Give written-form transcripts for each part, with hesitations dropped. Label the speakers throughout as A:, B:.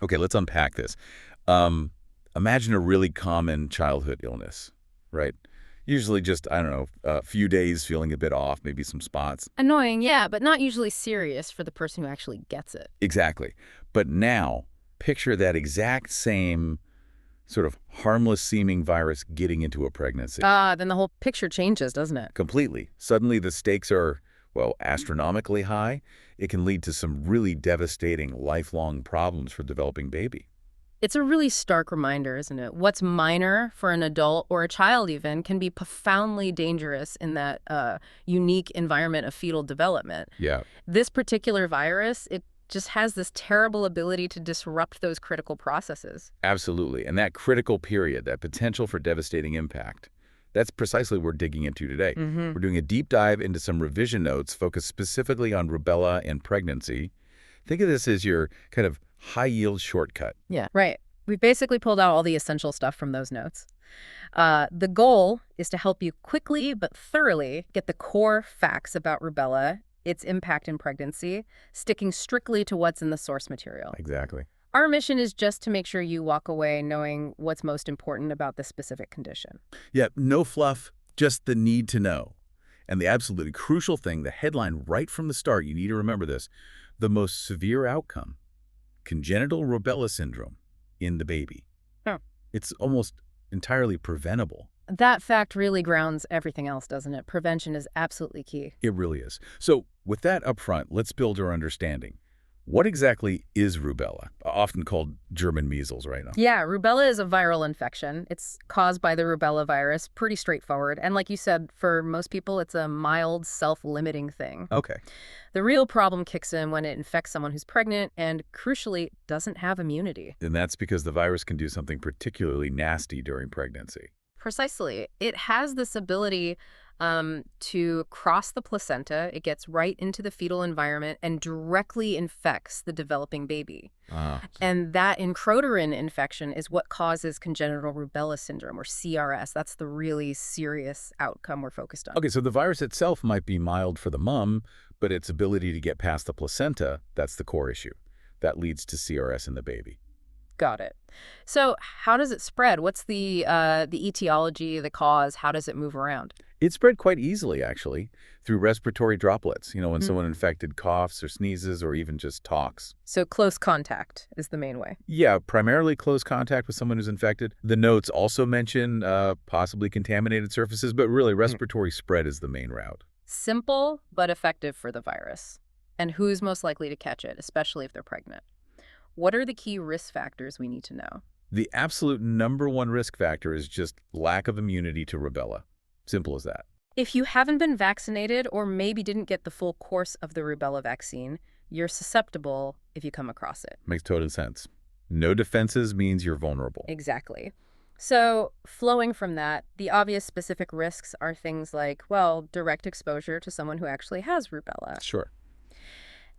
A: Okay, let's unpack this. Um, Imagine a really common childhood illness, right? Usually just, I don't know, a few days feeling a bit off, maybe some spots.
B: Annoying, yeah, but not usually serious for the person who actually gets it.
A: Exactly. But now, picture that exact same sort of harmless-seeming virus getting into a pregnancy.
B: Then the whole picture changes, doesn't it?
A: Completely. Suddenly the stakes are, well, astronomically high. It can lead to some really devastating lifelong problems for developing baby.
B: It's a really stark reminder, isn't it? What's minor for an adult or a child even can be profoundly dangerous in that unique environment of fetal development.
A: Yeah,
B: This particular virus, it just has this terrible ability to disrupt those critical processes.
A: absolutely. And that critical period, that potential for devastating impact, that's precisely what we're digging into today.
B: Mm-hmm.
A: We're doing a deep dive into some revision notes focused specifically on rubella and pregnancy. Think of this as your kind of high-yield shortcut.
B: Yeah. Right. We basically pulled out all the essential stuff from those notes. The goal is to help you quickly but thoroughly get the core facts about rubella, its impact in pregnancy, sticking strictly to what's in the source material.
A: Exactly.
B: Our mission is just to make sure you walk away knowing what's most important about this specific condition.
A: Yeah, no fluff, just the need to know. And the absolutely crucial thing, the headline right from the start, you need to remember this, the most severe outcome, congenital rubella syndrome in the baby.
B: Oh.
A: It's almost entirely preventable.
B: That fact really grounds everything else, doesn't it? Prevention is absolutely key.
A: It really is. So with that up front, let's build our understanding. What exactly is rubella, often called German measles right now?
B: Yeah, rubella is a viral infection. It's caused by the rubella virus, pretty straightforward. And like you said, for most people, it's a mild, self-limiting thing.
A: Okay.
B: The real problem kicks in when it infects someone who's pregnant and, crucially, doesn't have immunity.
A: And that's because the virus can do something particularly nasty during pregnancy.
B: Precisely. It has this ability to cross the placenta. It gets right into the fetal environment and directly infects the developing baby.
A: Ah.
B: And that incroterine infection is what causes congenital rubella syndrome, or CRS. That's the really serious outcome we're focused on.
A: Okay, so the virus itself might be mild for the mom, but its ability to get past the placenta, that's the core issue. That leads to CRS in the baby.
B: Got it. So how does it spread? What's the etiology, the cause? How does it move around?
A: It spread quite easily, actually, through respiratory droplets, when
B: Mhm.
A: someone infected coughs or sneezes or even just talks.
B: So close contact is the main way.
A: Yeah, primarily close contact with someone who's infected. The notes also mention possibly contaminated surfaces, but really respiratory spread is the main route.
B: Simple but effective for the virus. And who's most likely to catch it, especially if they're pregnant? What are the key risk factors we need to know?
A: The absolute #1 risk factor is just lack of immunity to rubella. Simple as that.
B: If you haven't been vaccinated or maybe didn't get the full course of the rubella vaccine, you're susceptible if you come across it.
A: Makes total sense. No defenses means you're vulnerable.
B: Exactly. So, flowing from that, the obvious specific risks are things like, well, direct exposure to someone who actually has rubella.
A: Sure.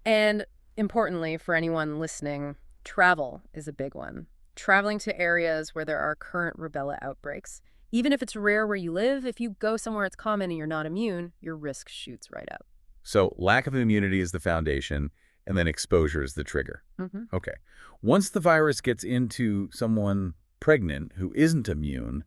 B: And importantly, for anyone listening, travel is a big one. Traveling to areas where there are current rubella outbreaks. Even if it's rare where you live, if you go somewhere it's common and you're not immune, your risk shoots right up.
A: So lack of immunity is the foundation, and then exposure is the trigger.
B: Mm-hmm.
A: Okay. Once the virus gets into someone pregnant who isn't immune,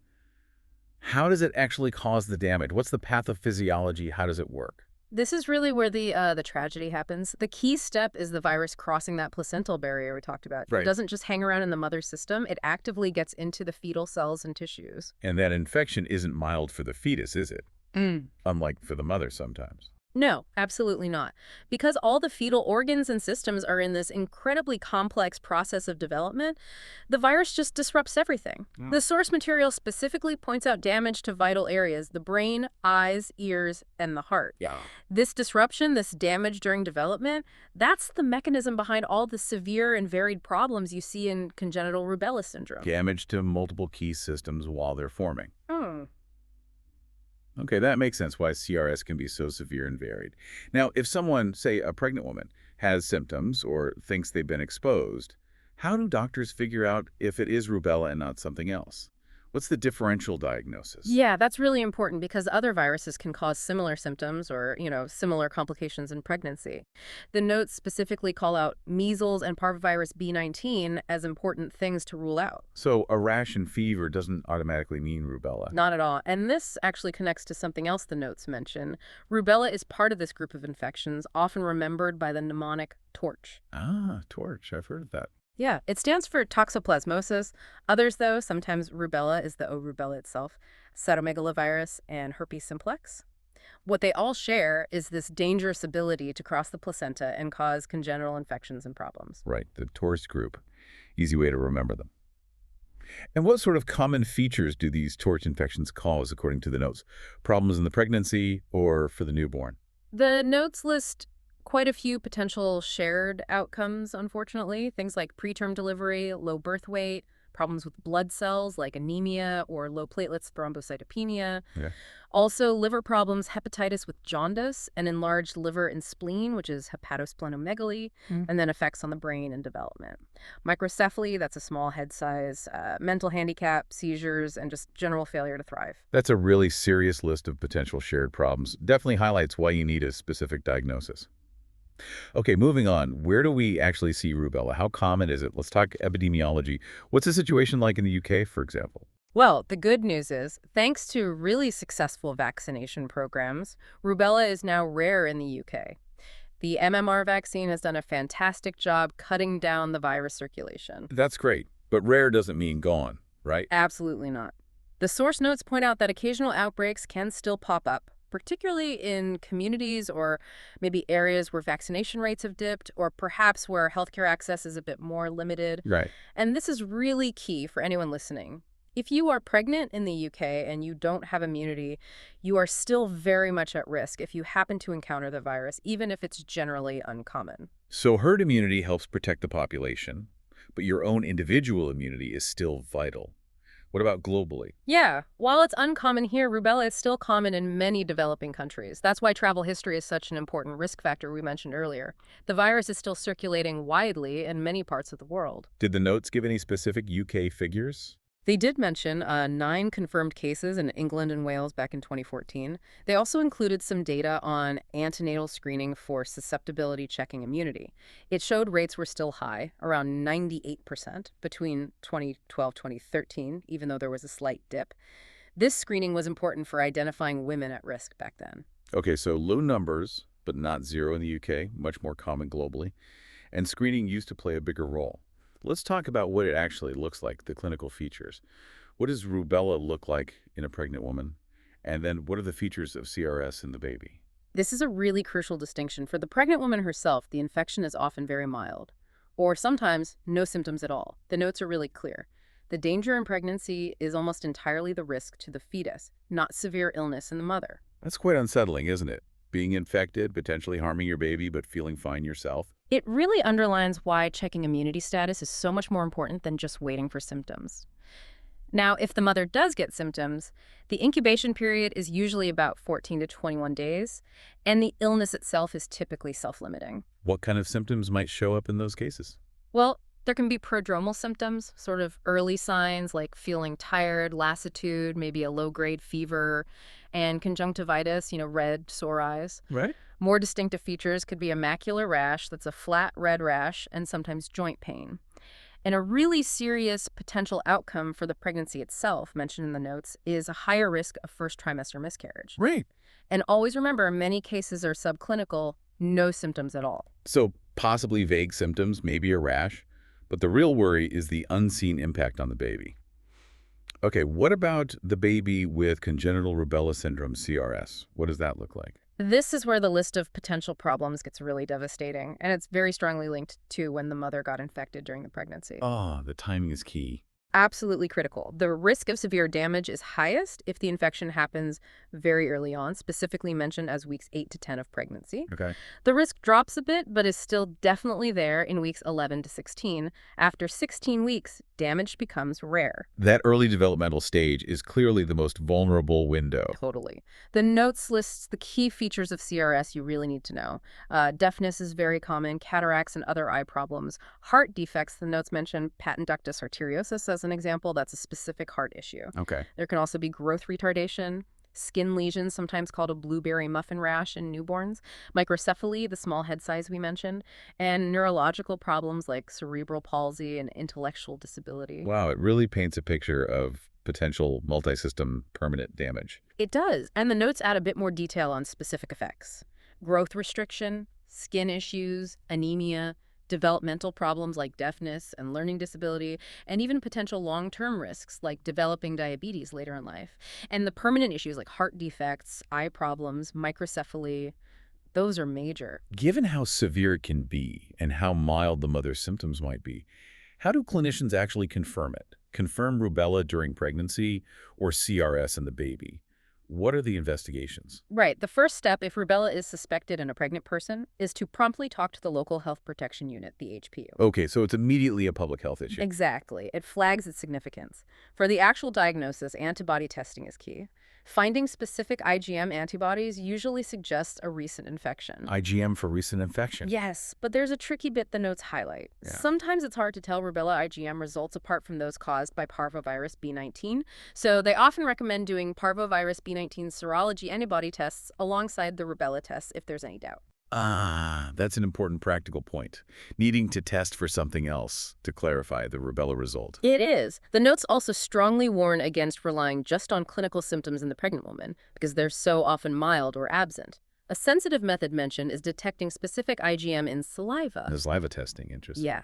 A: how does it actually cause the damage? What's the pathophysiology? How does it work?
B: This is really where the tragedy happens. The key step is the virus crossing that placental barrier we talked about.
A: Right.
B: It doesn't just hang around in the mother's system. It actively gets into the fetal cells and tissues.
A: And that infection isn't mild for the fetus, is it?
B: Mm.
A: Unlike for the mother sometimes.
B: No, absolutely not. Because all the fetal organs and systems are in this incredibly complex process of development, the virus just disrupts everything.
A: Yeah.
B: The source material specifically points out damage to vital areas, the brain, eyes, ears, and the heart.
A: Yeah.
B: This disruption, this damage during development, that's the mechanism behind all the severe and varied problems you see in congenital rubella syndrome.
A: Damage to multiple key systems while they're forming.
B: Hmm.
A: Okay, that makes sense why CRS can be so severe and varied. Now, if someone, say a pregnant woman, has symptoms or thinks they've been exposed, how do doctors figure out if it is rubella and not something else? What's the differential diagnosis?
B: Yeah, that's really important because other viruses can cause similar symptoms or, similar complications in pregnancy. The notes specifically call out measles and parvovirus B19 as important things to rule out.
A: So a rash and fever doesn't automatically mean rubella.
B: Not at all. And this actually connects to something else the notes mention. Rubella is part of this group of infections, often remembered by the mnemonic TORCH.
A: Ah, torch. I've heard of that.
B: Yeah, it stands for toxoplasmosis. Others, though, sometimes rubella is the O. rubella itself, cytomegalovirus, and herpes simplex. What they all share is this dangerous ability to cross the placenta and cause congenital infections and problems.
A: Right, the torch group. Easy way to remember them. And what sort of common features do these torch infections cause, according to the notes? Problems in the pregnancy or for the newborn?
B: The notes list quite a few potential shared outcomes, unfortunately. Things like preterm delivery, low birth weight, problems with blood cells like anemia or low platelets thrombocytopenia.
A: Yeah.
B: Also, liver problems, hepatitis with jaundice, and enlarged liver and spleen, which is hepatosplenomegaly, and then effects on the brain and development. Microcephaly, that's a small head size, mental handicap, seizures, and just general failure to thrive.
A: That's a really serious list of potential shared problems. Definitely highlights why you need a specific diagnosis. Okay, moving on. Where do we actually see rubella? How common is it? Let's talk epidemiology. What's the situation like in the UK, for example?
B: Well, the good news is, thanks to really successful vaccination programs, rubella is now rare in the UK. The MMR vaccine has done a fantastic job cutting down the virus circulation.
A: That's great, but rare doesn't mean gone, right?
B: Absolutely not. The source notes point out that occasional outbreaks can still pop up, particularly in communities or maybe areas where vaccination rates have dipped, or perhaps where healthcare access is a bit more limited.
A: Right.
B: And this is really key for anyone listening. If you are pregnant in the UK and you don't have immunity, you are still very much at risk if you happen to encounter the virus, even if it's generally uncommon.
A: So herd immunity helps protect the population, but your own individual immunity is still vital. What about globally?
B: Yeah, while it's uncommon here, rubella is still common in many developing countries. That's why travel history is such an important risk factor we mentioned earlier. The virus is still circulating widely in many parts of the world.
A: Did the notes give any specific UK figures?
B: They did mention 9 confirmed cases in England and Wales back in 2014. They also included some data on antenatal screening for susceptibility checking immunity. It showed rates were still high, around 98% between 2012-2013, even though there was a slight dip. This screening was important for identifying women at risk back then.
A: Okay, so low numbers, but not zero in the UK, much more common globally. And screening used to play a bigger role. Let's talk about what it actually looks like, the clinical features. What does rubella look like in a pregnant woman? And then what are the features of CRS in the baby?
B: This is a really crucial distinction. For the pregnant woman herself, the infection is often very mild, or sometimes no symptoms at all. The notes are really clear. The danger in pregnancy is almost entirely the risk to the fetus, not severe illness in the mother.
A: That's quite unsettling, isn't it? Being infected, potentially harming your baby, but feeling fine yourself.
B: It really underlines why checking immunity status is so much more important than just waiting for symptoms. Now, if the mother does get symptoms, the incubation period is usually about 14 to 21 days, and the illness itself is typically self-limiting.
A: What kind of symptoms might show up in those cases?
B: Well, there can be prodromal symptoms, sort of early signs like feeling tired, lassitude, maybe a low-grade fever, and conjunctivitis, red, sore eyes.
A: Right.
B: More distinctive features could be a macular rash that's a flat red rash and sometimes joint pain. And a really serious potential outcome for the pregnancy itself, mentioned in the notes, is a higher risk of first trimester miscarriage.
A: Right.
B: And always remember, many cases are subclinical, no symptoms at all.
A: So possibly vague symptoms, maybe a rash, but the real worry is the unseen impact on the baby. Okay, what about the baby with congenital rubella syndrome, CRS? What does that look like?
B: This is where the list of potential problems gets really devastating, and it's very strongly linked to when the mother got infected during the pregnancy.
A: Oh, the timing is key.
B: Absolutely critical. The risk of severe damage is highest if the infection happens very early on, specifically mentioned as weeks 8 to 10 of pregnancy.
A: Okay.
B: The risk drops a bit, but is still definitely there in weeks 11 to 16. After 16 weeks, damage becomes rare.
A: That early developmental stage is clearly the most vulnerable window.
B: Totally. The notes lists the key features of CRS you really need to know. Deafness is very common, cataracts and other eye problems. Heart defects, the notes mention patent ductus arteriosus as an example. That's a specific heart issue.
A: Okay.
B: There can also be growth retardation, skin lesions, sometimes called a blueberry muffin rash in newborns, microcephaly, the small head size we mentioned, and neurological problems like cerebral palsy and intellectual disability.
A: Wow, it really paints a picture of potential multi-system permanent damage.
B: It does, and the notes add a bit more detail on specific effects. Growth restriction, skin issues, anemia, developmental problems like deafness and learning disability, and even potential long-term risks like developing diabetes later in life. And the permanent issues like heart defects, eye problems, microcephaly, those are major.
A: Given how severe it can be and how mild the mother's symptoms might be, how do clinicians actually confirm it? Confirm rubella during pregnancy or CRS in the baby? What are the investigations?
B: Right. The first step, if rubella is suspected in a pregnant person, is to promptly talk to the local health protection unit, the HPU.
A: Okay, so it's immediately a public health issue.
B: Exactly. It flags its significance. For the actual diagnosis, antibody testing is key. Finding specific IgM antibodies usually suggests a recent infection.
A: IgM for recent infection.
B: Yes, but there's a tricky bit the notes highlight.
A: Yeah.
B: Sometimes it's hard to tell rubella IgM results apart from those caused by parvovirus B19, so they often recommend doing parvovirus B19 serology antibody tests alongside the rubella tests if there's any doubt.
A: That's an important practical point. Needing to test for something else to clarify the rubella result.
B: It is. The notes also strongly warn against relying just on clinical symptoms in the pregnant woman because they're so often mild or absent. A sensitive method mentioned is detecting specific IgM in saliva.
A: The saliva testing, interesting.
B: Yeah.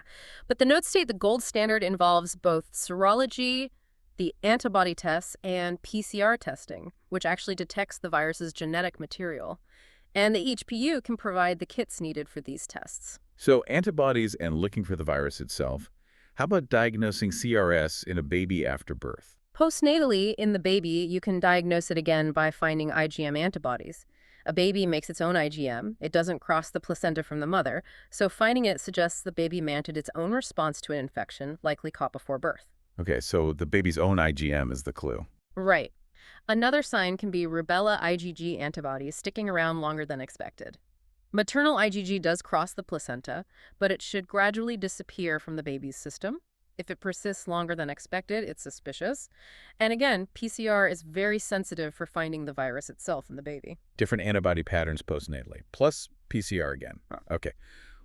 B: But the notes state the gold standard involves both serology, the antibody tests, and PCR testing, which actually detects the virus's genetic material. And the HPU can provide the kits needed for these tests.
A: So antibodies and looking for the virus itself. How about diagnosing CRS in a baby after birth?
B: Postnatally, in the baby, you can diagnose it again by finding IgM antibodies. A baby makes its own IgM. It doesn't cross the placenta from the mother, so finding it suggests the baby mounted its own response to an infection, likely caught before birth.
A: Okay, so the baby's own IgM is the clue.
B: Right. Another sign can be rubella IgG antibodies sticking around longer than expected. Maternal IgG does cross the placenta, but it should gradually disappear from the baby's system. If it persists longer than expected, it's suspicious. And again, PCR is very sensitive for finding the virus itself in the baby.
A: Different antibody patterns postnatally, plus PCR again. Okay.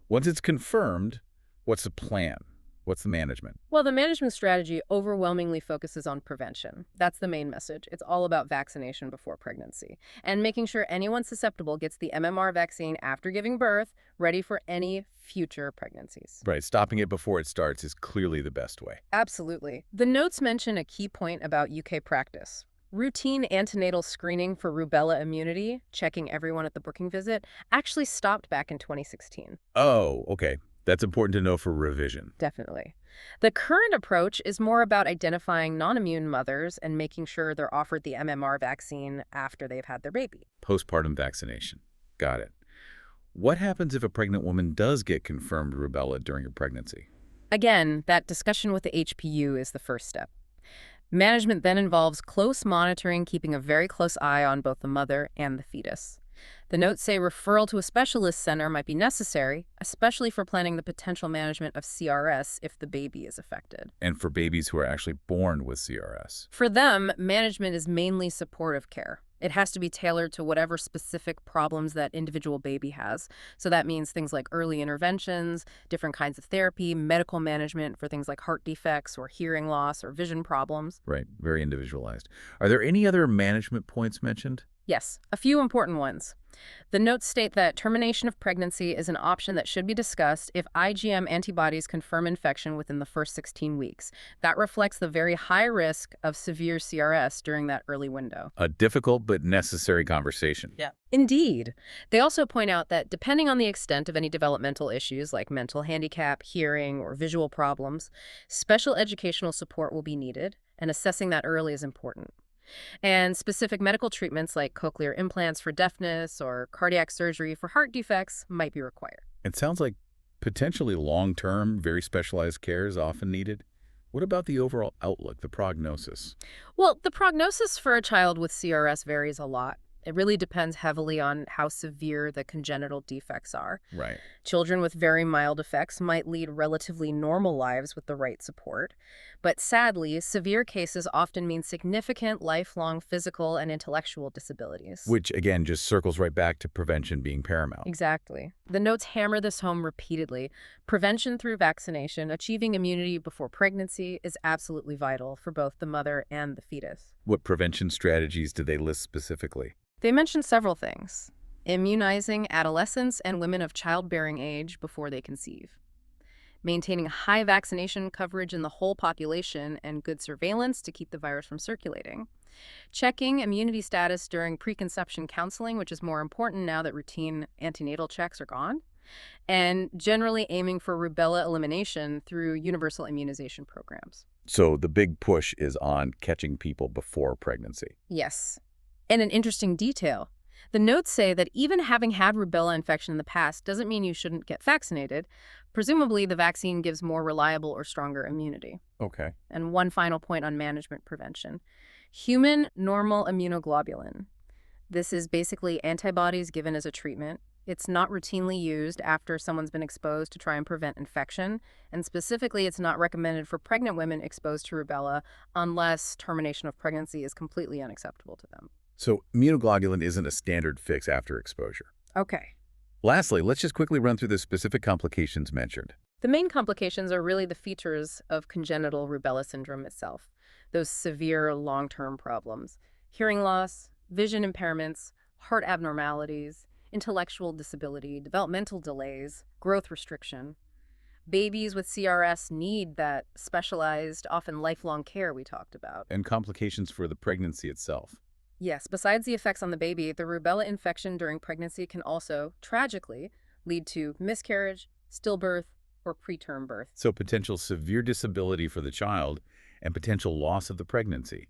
A: Once it's confirmed, what's the plan? What's the management?
B: Well, the management strategy overwhelmingly focuses on prevention. That's the main message. It's all about vaccination before pregnancy and making sure anyone susceptible gets the MMR vaccine after giving birth, ready for any future pregnancies.
A: Right, stopping it before it starts is clearly the best way.
B: Absolutely. The notes mention a key point about UK practice. Routine antenatal screening for rubella immunity, checking everyone at the booking visit, actually stopped back in 2016.
A: Oh, okay. That's important to know for revision.
B: Definitely. The current approach is more about identifying non-immune mothers and making sure they're offered the MMR vaccine after they've had their baby.
A: Postpartum vaccination. Got it. What happens if a pregnant woman does get confirmed rubella during her pregnancy?
B: Again, that discussion with the HPU is the first step. Management then involves close monitoring, keeping a very close eye on both the mother and the fetus. The notes say referral to a specialist center might be necessary, especially for planning the potential management of CRS if the baby is affected.
A: And for babies who are actually born with CRS?
B: For them, management is mainly supportive care. It has to be tailored to whatever specific problems that individual baby has. So that means things like early interventions, different kinds of therapy, medical management for things like heart defects or hearing loss or vision problems.
A: Right, very individualized. Are there any other management points mentioned?
B: Yes, a few important ones. The notes state that termination of pregnancy is an option that should be discussed if IgM antibodies confirm infection within the first 16 weeks. That reflects the very high risk of severe CRS during that early window.
A: A difficult but necessary conversation.
B: Yeah. Indeed. They also point out that depending on the extent of any developmental issues like mental handicap, hearing, or visual problems, special educational support will be needed, and assessing that early is important. And specific medical treatments like cochlear implants for deafness or cardiac surgery for heart defects might be required.
A: It sounds like potentially long-term, very specialized care is often needed. What about the overall outlook, the prognosis?
B: Well, the prognosis for a child with CRS varies a lot. It really depends heavily on how severe the congenital defects are.
A: Right.
B: Children with very mild effects might lead relatively normal lives with the right support. But sadly, severe cases often mean significant lifelong physical and intellectual disabilities.
A: Which, again, just circles right back to prevention being paramount.
B: Exactly. The notes hammer this home repeatedly. Prevention through vaccination, achieving immunity before pregnancy, is absolutely vital for both the mother and the fetus.
A: What prevention strategies do they list specifically?
B: They mention several things: immunizing adolescents and women of childbearing age before they conceive, maintaining high vaccination coverage in the whole population and good surveillance to keep the virus from circulating, checking immunity status during preconception counseling, which is more important now that routine antenatal checks are gone, and generally aiming for rubella elimination through universal immunization programs.
A: So the big push is on catching people before pregnancy.
B: Yes. And an interesting detail: the notes say that even having had rubella infection in the past doesn't mean you shouldn't get vaccinated. Presumably, the vaccine gives more reliable or stronger immunity.
A: Okay.
B: And one final point on management prevention: human normal immunoglobulin. This is basically antibodies given as a treatment. It's not routinely used after someone's been exposed to try and prevent infection. And specifically, it's not recommended for pregnant women exposed to rubella unless termination of pregnancy is completely unacceptable to them.
A: So immunoglobulin isn't a standard fix after exposure.
B: Okay.
A: Lastly, let's just quickly run through the specific complications mentioned.
B: The main complications are really the features of congenital rubella syndrome itself, those severe long-term problems: hearing loss, vision impairments, heart abnormalities, intellectual disability, developmental delays, growth restriction. Babies with CRS need that specialized, often lifelong care we talked about.
A: And complications for the pregnancy itself.
B: Yes, besides the effects on the baby, the rubella infection during pregnancy can also, tragically, lead to miscarriage, stillbirth, or preterm birth.
A: So potential severe disability for the child and potential loss of the pregnancy.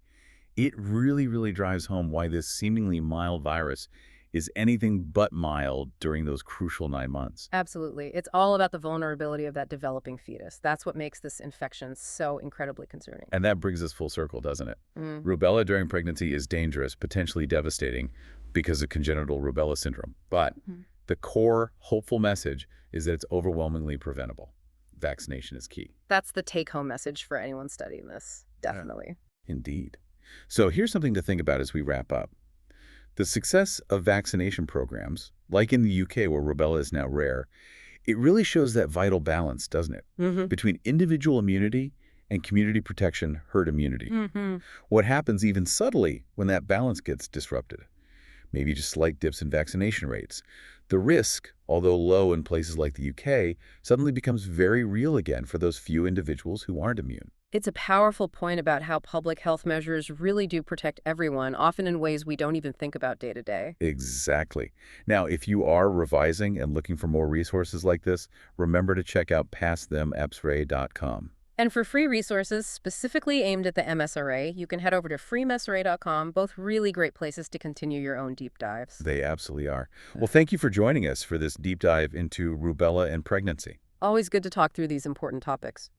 A: It really drives home why this seemingly mild virus is anything but mild during those crucial 9 months.
B: Absolutely. It's all about the vulnerability of that developing fetus. That's what makes this infection so incredibly concerning.
A: And that brings us full circle, doesn't it?
B: Mm.
A: Rubella during pregnancy is dangerous, potentially devastating because of congenital rubella syndrome. But the core hopeful message is that it's overwhelmingly preventable. Vaccination is key.
B: That's the take-home message for anyone studying this. Definitely.
A: Indeed. So here's something to think about as we wrap up. The success of vaccination programs, like in the UK where rubella is now rare, it really shows that vital balance, doesn't it? Between individual immunity and community protection, herd immunity. What happens even subtly when that balance gets disrupted? Maybe just slight dips in vaccination rates. The risk, although low in places like the UK, suddenly becomes very real again for those few individuals who aren't immune.
B: It's a powerful point about how public health measures really do protect everyone, often in ways we don't even think about day to day.
A: Exactly. Now, if you are revising and looking for more resources like this, remember to check out pastthemapsra.com.
B: And for free resources specifically aimed at the MSRA, you can head over to freemsra.com, both really great places to continue your own deep dives.
A: They absolutely are. Well, thank you for joining us for this deep dive into rubella and pregnancy.
B: Always good to talk through these important topics.